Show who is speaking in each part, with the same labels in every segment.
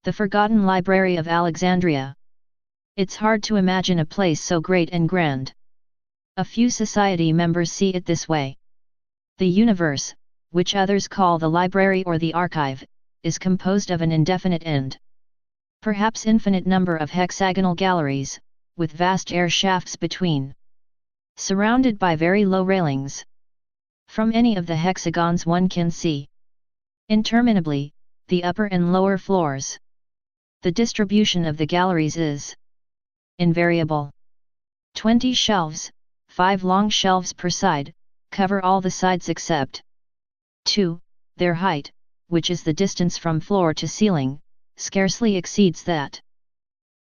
Speaker 1: The Forgotten Library of Alexandria. It's hard to imagine a place so great and grand. A few society members see it this way. The universe, which others call the library or the archive, is composed of an indefinite end, perhaps infinite number of hexagonal galleries, with vast air shafts between, surrounded by very low railings. From any of the hexagons one can see interminably the upper and lower floors. The distribution of the galleries is invariable. 20 shelves, 5 long shelves per side, cover all the sides except 2. Their height, which is the distance from floor to ceiling, scarcely exceeds that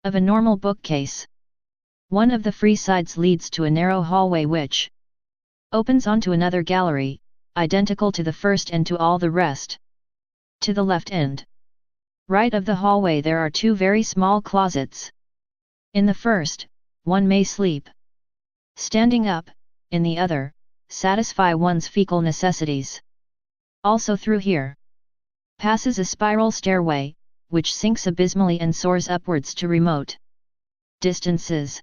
Speaker 1: of a normal bookcase. One of the free sides leads to a narrow hallway which opens onto another gallery, identical to the first and to all the rest. To the left and right of the hallway there are 2 very small closets. In the first, one may sleep standing up, in the other, satisfy one's fecal necessities. Also through here passes a spiral stairway, which sinks abysmally and soars upwards to remote distances.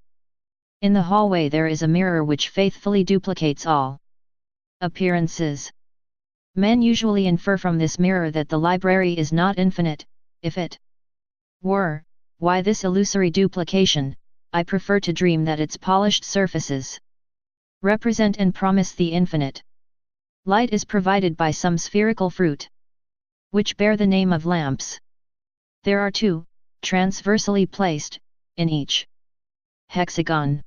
Speaker 1: In the hallway there is a mirror which faithfully duplicates all appearances. Men usually infer from this mirror that the library is not infinite. If it were, why this illusory duplication? I prefer to dream that its polished surfaces represent and promise the infinite. Light is provided by some spherical fruit, which bear the name of lamps. There are 2, transversely placed, in each hexagon.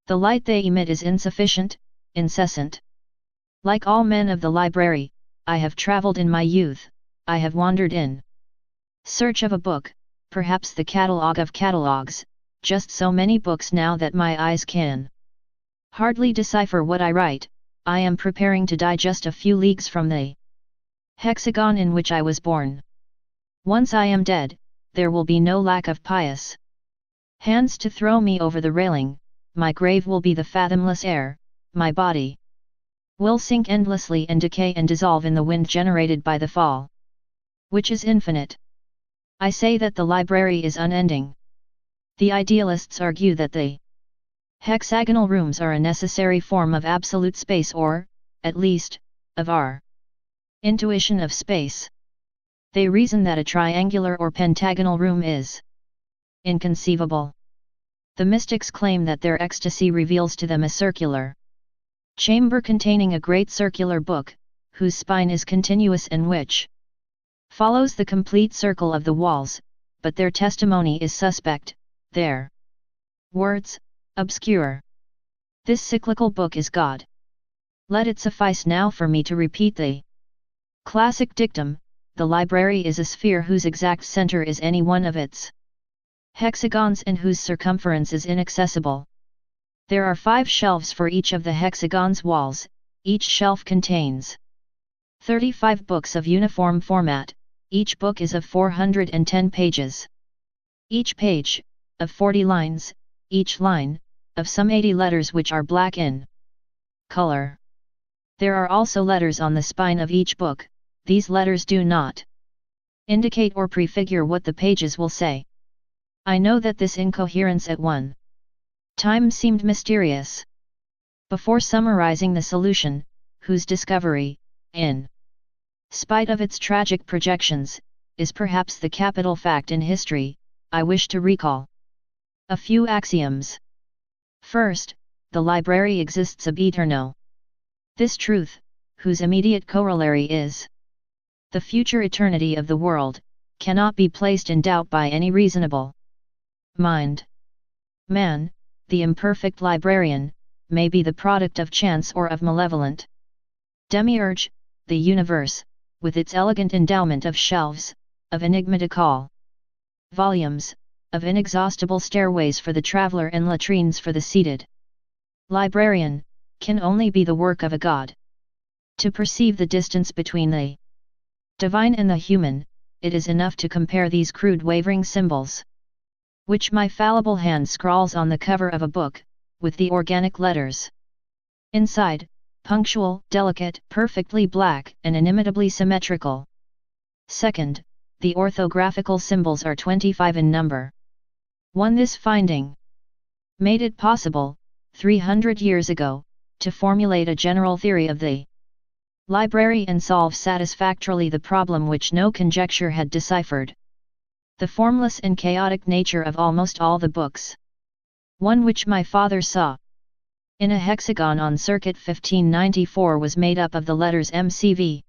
Speaker 1: The light they emit is insufficient, incessant. Like all men of the library, I have travelled in my youth, I have wandered in search of a book, perhaps the catalogue of catalogues, just so many books now that my eyes can hardly decipher what I write. I am preparing to die just a few leagues from the hexagon in which I was born. Once I am dead, there will be no lack of pious hands to throw me over the railing, my grave will be the fathomless air, my body will sink endlessly and decay and dissolve in the wind generated by the fall, which is infinite. I say that the library is unending. The idealists argue that the hexagonal rooms are a necessary form of absolute space or, at least, of our intuition of space. They reason that a triangular or pentagonal room is inconceivable. The mystics claim that their ecstasy reveals to them a circular chamber containing a great circular book, whose spine is continuous and which follows the complete circle of the walls, but their testimony is suspect, their words, obscure. This cyclical book is God. Let it suffice now for me to repeat the classic dictum: the library is a sphere whose exact center is any one of its hexagons and whose circumference is inaccessible. There are 5 shelves for each of the hexagon's walls, each shelf contains 35 books of uniform format, each book is of 410 pages. Each page, of 40 lines, each line, of some 80 letters which are black in color. There are also letters on the spine of each book. These letters do not indicate or prefigure what the pages will say. I know that this incoherence at one time seemed mysterious. Before summarizing the solution, whose discovery, in spite of its tragic projections, is perhaps the capital fact in history, I wish to recall a few axioms. First, the library exists ab aeterno. This truth, whose immediate corollary is the future eternity of the world, cannot be placed in doubt by any reasonable mind. Man, the imperfect librarian, may be the product of chance or of malevolent demiurge. The universe, with its elegant endowment of shelves, of enigmatical volumes, of inexhaustible stairways for the traveler and latrines for the seated librarian, can only be the work of a god. To perceive the distance between the divine and the human, it is enough to compare these crude wavering symbols, which my fallible hand scrawls on the cover of a book, with the organic letters inside, punctual, delicate, perfectly black, and inimitably symmetrical. Second, the orthographical symbols are 25 in number. 1. This finding made it possible, 300 years ago, to formulate a general theory of the library and solve satisfactorily the problem which no conjecture had deciphered: the formless and chaotic nature of almost all the books. One which my father saw in a hexagon on circuit 1594 was made up of the letters MCV,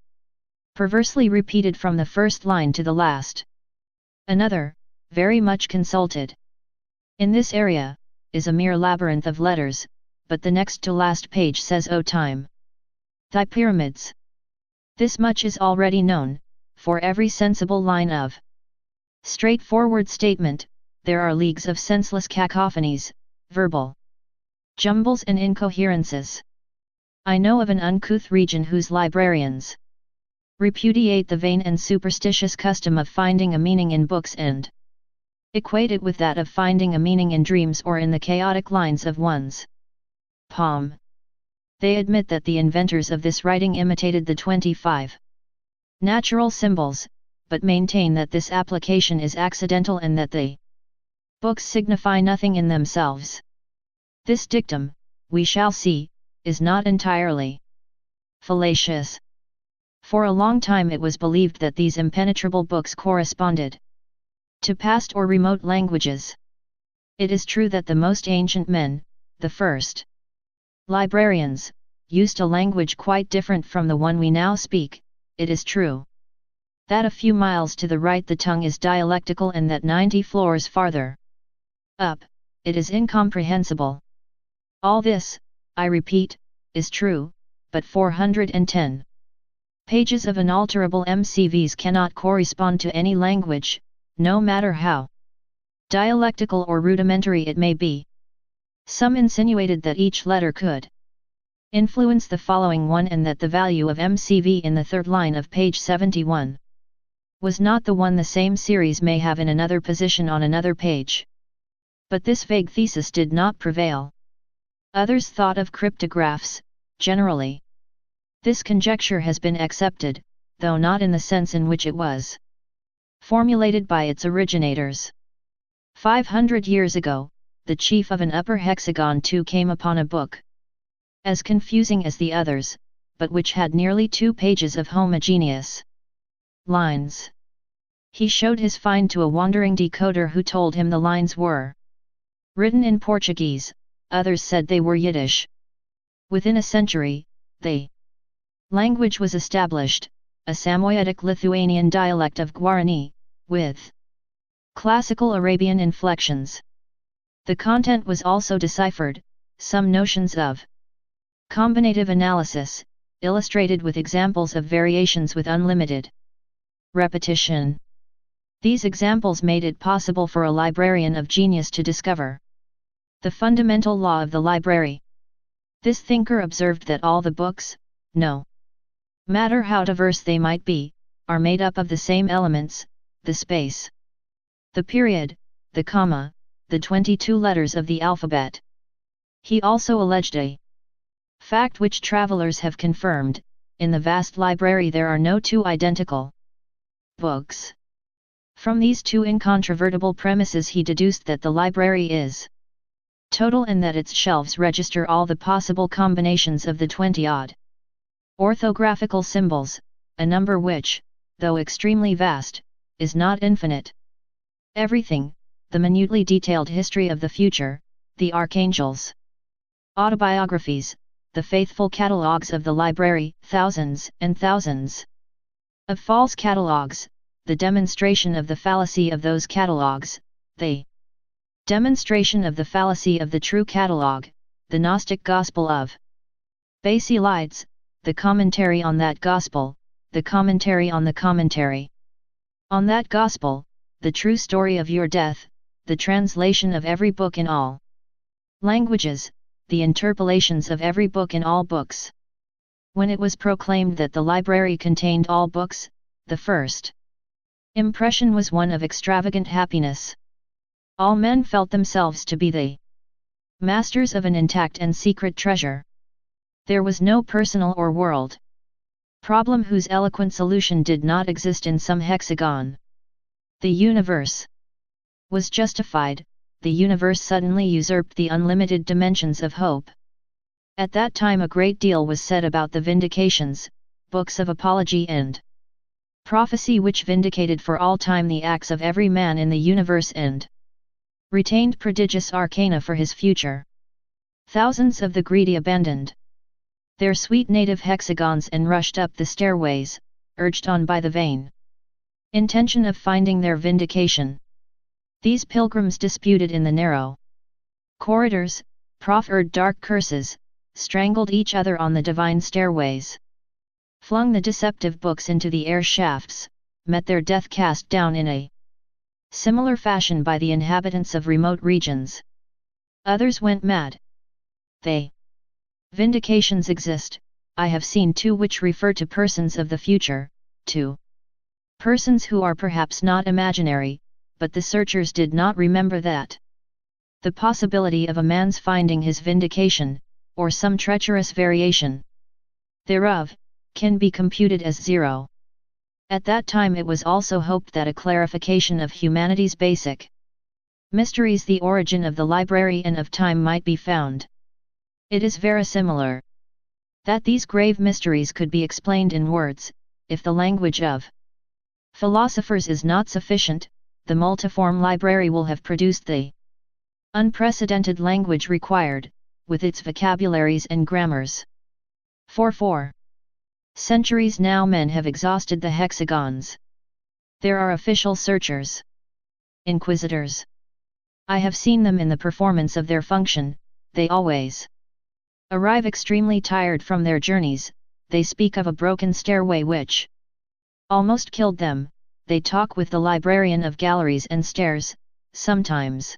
Speaker 1: perversely repeated from the first line to the last. Another, very much consulted in this area, is a mere labyrinth of letters, but the next to last page says, "O time, thy pyramids." This much is already known, for every sensible line of straightforward statement, there are leagues of senseless cacophonies, verbal jumbles and incoherences. I know of an uncouth region whose librarians repudiate the vain and superstitious custom of finding a meaning in books and equate it with that of finding a meaning in dreams or in the chaotic lines of one's palm. They admit that the inventors of this writing imitated the 25 natural symbols, but maintain that this application is accidental and that the books signify nothing in themselves. This dictum, we shall see, is not entirely fallacious. For a long time it was believed that these impenetrable books corresponded to past or remote languages. It is true that the most ancient men, the first librarians, used a language quite different from the one we now speak. It is true that a few miles to the right the tongue is dialectical and that 90 floors farther up, it is incomprehensible. All this, I repeat, is true, but 410 pages of unalterable MCVs cannot correspond to any language, no matter how dialectical or rudimentary it may be. Some insinuated that each letter could influence the following one and that the value of MCV in the third line of page 71 was not the one the same series may have in another position on another page. But this vague thesis did not prevail. Others thought of cryptographs, generally. This conjecture has been accepted, though not in the sense in which it was formulated by its originators. 500 years ago, the chief of an upper hexagon too came upon a book as confusing as the others, but which had nearly 2 pages of homogeneous lines. He showed his find to a wandering decoder who told him the lines were written in Portuguese, others said they were Yiddish. Within a century, the language was established, a Samoyedic Lithuanian dialect of Guarani, with classical Arabian inflections. The content was also deciphered, some notions of combinative analysis, illustrated with examples of variations with unlimited repetition. These examples made it possible for a librarian of genius to discover the fundamental law of the library. This thinker observed that all the books, no matter how diverse they might be, are made up of the same elements: the space, the period, the comma, the 22 letters of the alphabet. He also alleged a fact which travelers have confirmed: in the vast library there are no 2 identical books. From these 2 incontrovertible premises he deduced that the library is total and that its shelves register all the possible combinations of the 20-odd orthographical symbols, a number which, though extremely vast, is not infinite. Everything, the minutely detailed history of the future, the archangels' autobiographies, the faithful catalogues of the library, thousands and thousands of false catalogues, the demonstration of the fallacy of those catalogues, the demonstration of the fallacy of the true catalogue, the Gnostic Gospel of Basilides, the commentary on that Gospel, the commentary on the commentary on that Gospel, the true story of your death, the translation of every book in all languages, the interpolations of every book in all books. When it was proclaimed that the library contained all books, the first impression was one of extravagant happiness. All men felt themselves to be the masters of an intact and secret treasure. There was no personal or world problem whose eloquent solution did not exist in some hexagon. The universe was justified, the universe suddenly usurped the unlimited dimensions of hope. At that time a great deal was said about the vindications, books of apology and prophecy which vindicated for all time the acts of every man in the universe and retained prodigious arcana for his future. Thousands of the greedy abandoned their sweet native hexagons and rushed up the stairways, urged on by the vain intention of finding their vindication. These pilgrims disputed in the narrow corridors, proffered dark curses, strangled each other on the divine stairways, flung the deceptive books into the air shafts, met their death cast down in a similar fashion by the inhabitants of remote regions. Others went mad. They vindications exist, I have seen two which refer to persons of the future, to persons who are perhaps not imaginary, but the searchers did not remember that the possibility of a man's finding his vindication, or some treacherous variation thereof, can be computed as zero. At that time it was also hoped that a clarification of humanity's basic mysteries, the origin of the library and of time, might be found. It is verisimilar that these grave mysteries could be explained in words, if the language of philosophers is not sufficient, the multiform library will have produced the unprecedented language required, with its vocabularies and grammars. For 4 centuries now men have exhausted the hexagons. There are official searchers, inquisitors. I have seen them in the performance of their function. They always arrive extremely tired from their journeys. They speak of a broken stairway which almost killed them. They talk with the librarian of galleries and stairs. Sometimes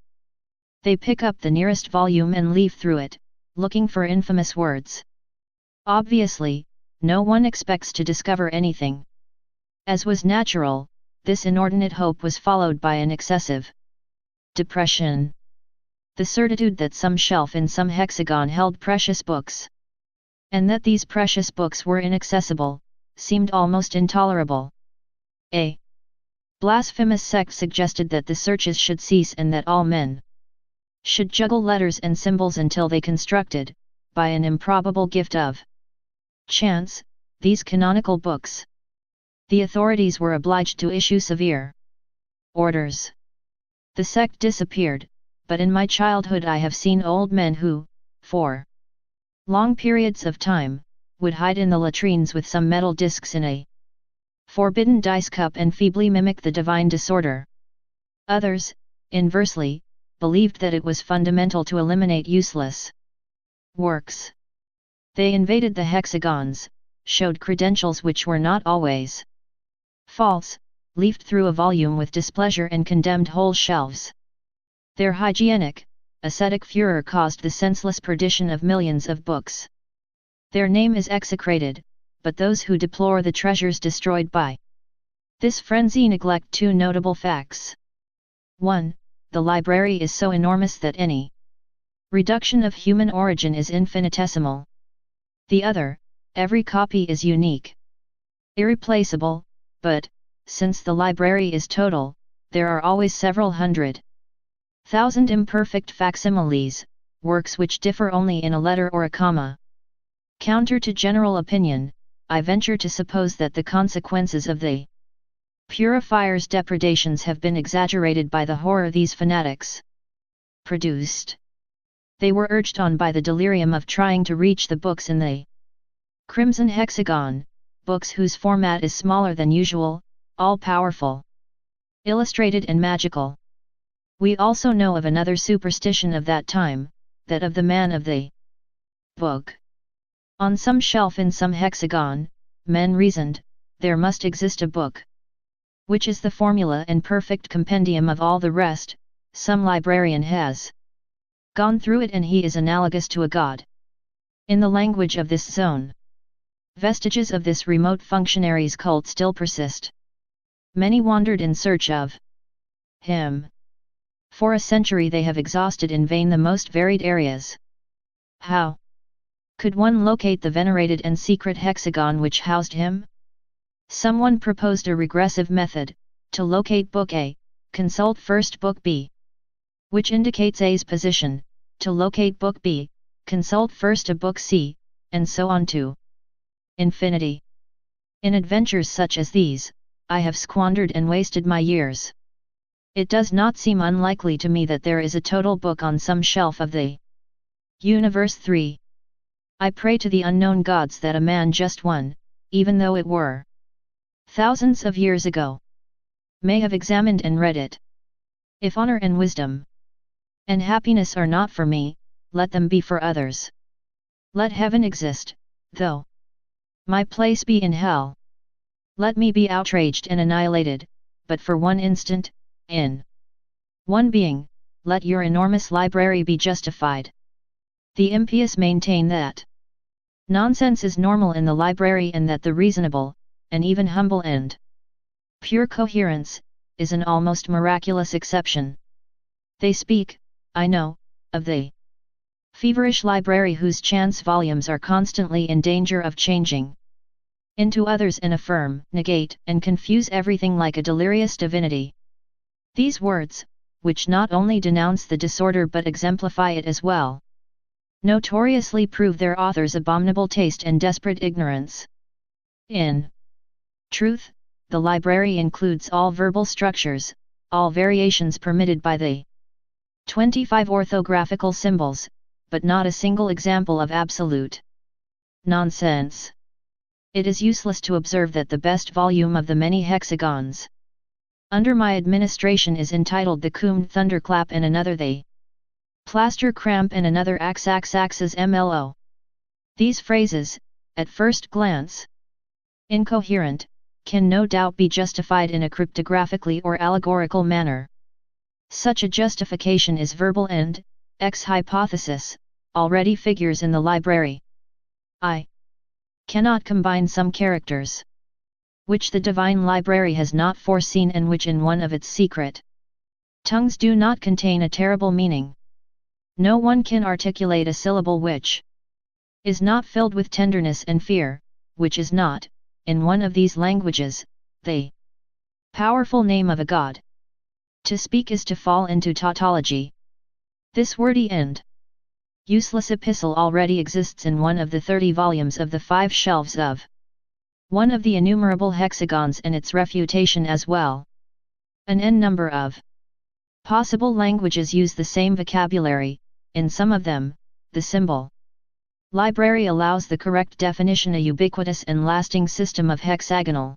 Speaker 1: they pick up the nearest volume and leaf through it, looking for infamous words. Obviously, no one expects to discover anything. As was natural, this inordinate hope was followed by an excessive depression. The certitude that some shelf in some hexagon held precious books, and that these precious books were inaccessible, seemed almost intolerable. A blasphemous sect suggested that the searches should cease and that all men should juggle letters and symbols until they constructed, by an improbable gift of chance, these canonical books. The authorities were obliged to issue severe orders. The sect disappeared, but in my childhood I have seen old men who, for long periods of time, would hide in the latrines with some metal discs in a forbidden dice cup and feebly mimic the divine disorder. Others, inversely, believed that it was fundamental to eliminate useless works. They invaded the hexagons, showed credentials which were not always false, leafed through a volume with displeasure and condemned whole shelves. Their hygienic, ascetic furor caused the senseless perdition of millions of books. Their name is execrated, but those who deplore the treasures destroyed by this frenzy neglect two notable facts. 1. The library is so enormous that any reduction of human origin is infinitesimal. The other, every copy is unique, irreplaceable, but, since the library is total, there are always several hundred thousand imperfect facsimiles, works which differ only in a letter or a comma. Counter to general opinion, I venture to suppose that the consequences of the purifier's depredations have been exaggerated by the horror these fanatics produced. They were urged on by the delirium of trying to reach the books in the crimson hexagon, books whose format is smaller than usual, all-powerful, illustrated and magical. We also know of another superstition of that time, that of the man of the book. On some shelf in some hexagon, men reasoned, there must exist a book, which is the formula and perfect compendium of all the rest. Some librarian has gone through it and he is analogous to a god. In the language of this zone, Vestiges of this remote functionaries' cult still persist. Many wandered in search of him. For a century they have exhausted in vain the most varied areas. How could one locate the venerated and secret hexagon which housed him? Someone proposed a regressive method. To locate Book A, consult first Book B, which indicates A's position. To locate Book B, consult first a Book C, and so on to infinity. In adventures such as these, I have squandered and wasted my years. It does not seem unlikely to me that there is a total book on some shelf of the universe. 3. I pray to the unknown gods that a man just one, even though it were thousands of years ago, may have examined and read it. If honor and wisdom and happiness are not for me, let them be for others. Let heaven exist, though my place be in hell. Let me be outraged and annihilated, but for one instant, in one being, let your enormous library be justified. The impious maintain that nonsense is normal in the library and that the reasonable, and even humble and pure coherence, is an almost miraculous exception. They speak, I know, of the feverish library whose chance volumes are constantly in danger of changing into others and affirm, negate, and confuse everything like a delirious divinity. These words, which not only denounce the disorder but exemplify it as well, notoriously prove their author's abominable taste and desperate ignorance. In truth, the library includes all verbal structures, all variations permitted by the 25 orthographical symbols, but not a single example of absolute nonsense. It is useless to observe that the best volume of the many hexagons under my administration is entitled the Coombe Thunderclap and another the Plaster Cramp and another Axes MLO. These phrases, at first glance incoherent, can no doubt be justified in a cryptographically or allegorical manner. Such a justification is verbal and, ex hypothesis, already figures in the library. I cannot combine some characters which the divine library has not foreseen and which in one of its secret tongues do not contain a terrible meaning. No one can articulate a syllable which is not filled with tenderness and fear, which is not, in one of these languages, the powerful name of a god. To speak is to fall into tautology. This wordy and useless epistle already exists in one of the 30 volumes of the 5 shelves of one of the innumerable hexagons and its refutation as well. An n number of possible languages use the same vocabulary. In some of them, the symbol library allows the correct definition, a ubiquitous and lasting system of hexagonal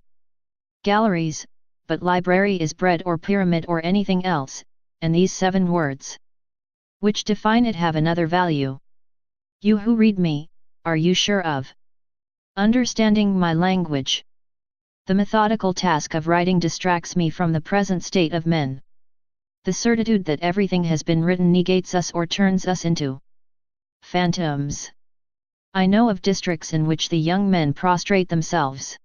Speaker 1: galleries, but library is bread or pyramid or anything else, and these 7 words which define it have another value. You who read me, are you sure of understanding my language? The methodical task of writing distracts me from the present state of men. The certitude that everything has been written negates us or turns us into phantoms. I know of districts in which the young men prostrate themselves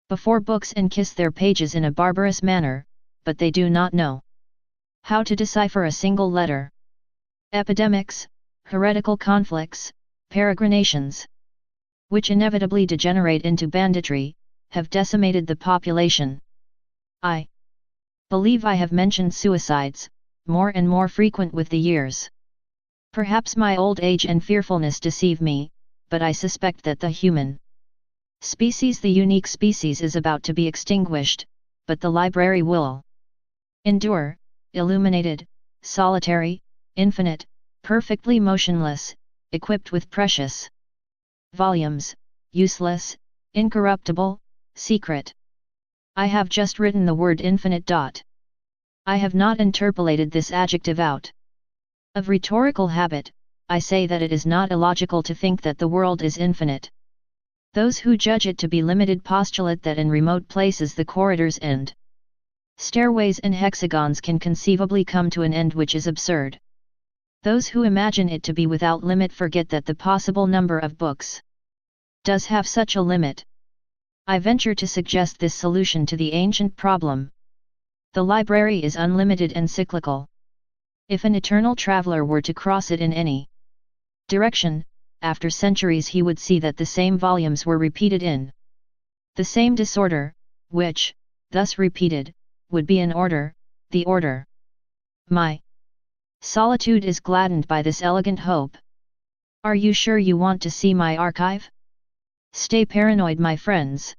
Speaker 1: before books and kiss their pages in a barbarous manner, but they do not know how to decipher a single letter. Epidemics, heretical conflicts, peregrinations, which inevitably degenerate into banditry, have decimated the population. I believe I have mentioned suicides, more and more frequent with the years. Perhaps my old age and fearfulness deceive me, but I suspect that the human species, the unique species, is about to be extinguished, but the library will endure, illuminated, solitary, infinite, perfectly motionless, equipped with precious volumes, useless, incorruptible, secret. I have just written the word infinite. I have not interpolated this adjective out of rhetorical habit. I say that it is not illogical to think that the world is infinite. Those who judge it to be limited postulate that in remote places the corridors and stairways and hexagons can conceivably come to an end, which is absurd. Those who imagine it to be without limit forget that the possible number of books does have such a limit. I venture to suggest this solution to the ancient problem. The library is unlimited and cyclical. If an eternal traveler were to cross it in any direction, after centuries he would see that the same volumes were repeated in the same disorder, which, thus repeated, would be an order, the order. My solitude is gladdened by this elegant hope. Are you sure you want to see my archive? Stay paranoid, my friends.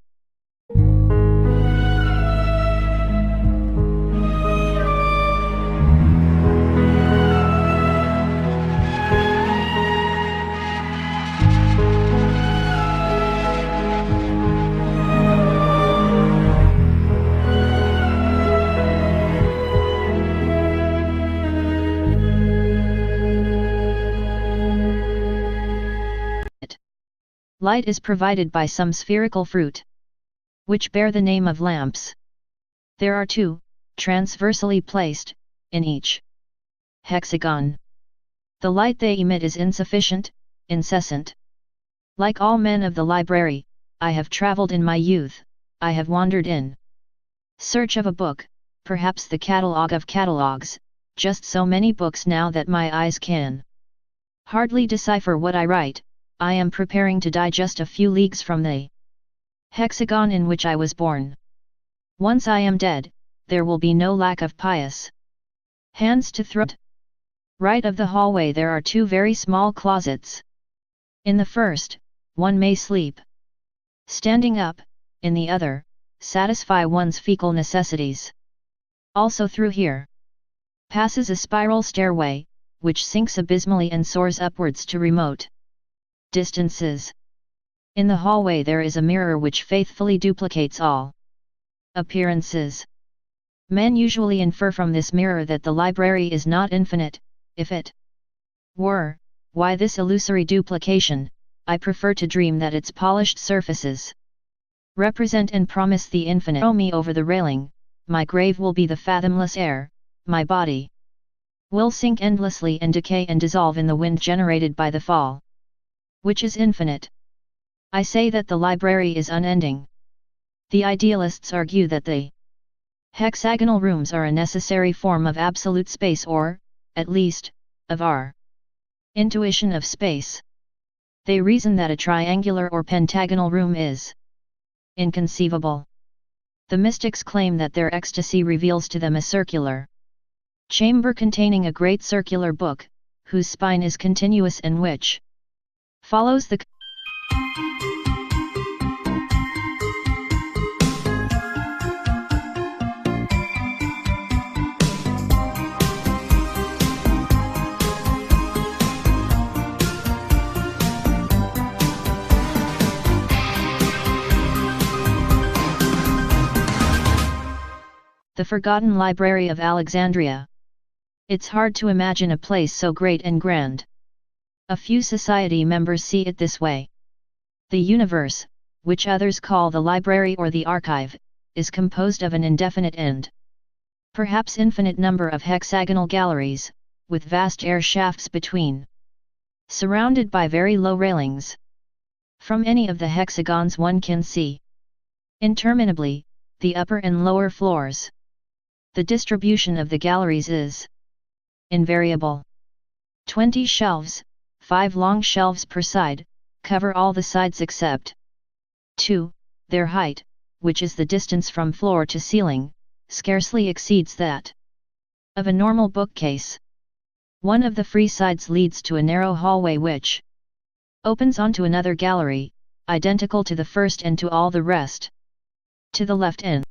Speaker 1: Light is provided by some spherical fruit, which bear the name of lamps. There are two, transversely placed, in each hexagon. The light they emit is insufficient, incessant. Like all men of the library, I have travelled in my youth, I have wandered in search of a book, perhaps the catalogue of catalogues, just so many books now that my eyes can hardly decipher what I write. I am preparing to die just a few leagues from the hexagon in which I was born. Once I am dead, there will be no lack of pious hands to throat. Right of the hallway there are two very small closets. In the first, one may sleep standing up, in the other, satisfy one's fecal necessities. Also through here passes a spiral stairway, which sinks abysmally and soars upwards to remote distances. In the hallway there is a mirror which faithfully duplicates all appearances. Men usually infer from this mirror that the library is not infinite. If it were, why this illusory duplication? I prefer to dream that its polished surfaces represent and promise the infinite. Throw me over the railing, my grave will be the fathomless air, my body will sink endlessly and decay and dissolve in the wind generated by the fall, which is infinite. I say that the library is unending. The idealists argue that the hexagonal rooms are a necessary form of absolute space, or, at least, of our intuition of space. They reason that a triangular or pentagonal room is inconceivable. The mystics claim that their ecstasy reveals to them a circular chamber containing a great circular book, whose spine is continuous and which follows the forgotten library of Alexandria. It's hard to imagine a place so great and grand. A few society members see it this way. The universe, which others call the library or the archive, is composed of an indefinite and perhaps infinite number of hexagonal galleries, with vast air shafts between, surrounded by very low railings. From any of the hexagons one can see interminably the upper and lower floors. The distribution of the galleries is invariable. 20 shelves, 5 long shelves per side, cover all the sides except 2. Their height, which is the distance from floor to ceiling, scarcely exceeds that of a normal bookcase. One of the free sides leads to a narrow hallway which opens onto another gallery, identical to the first and to all the rest. To the left end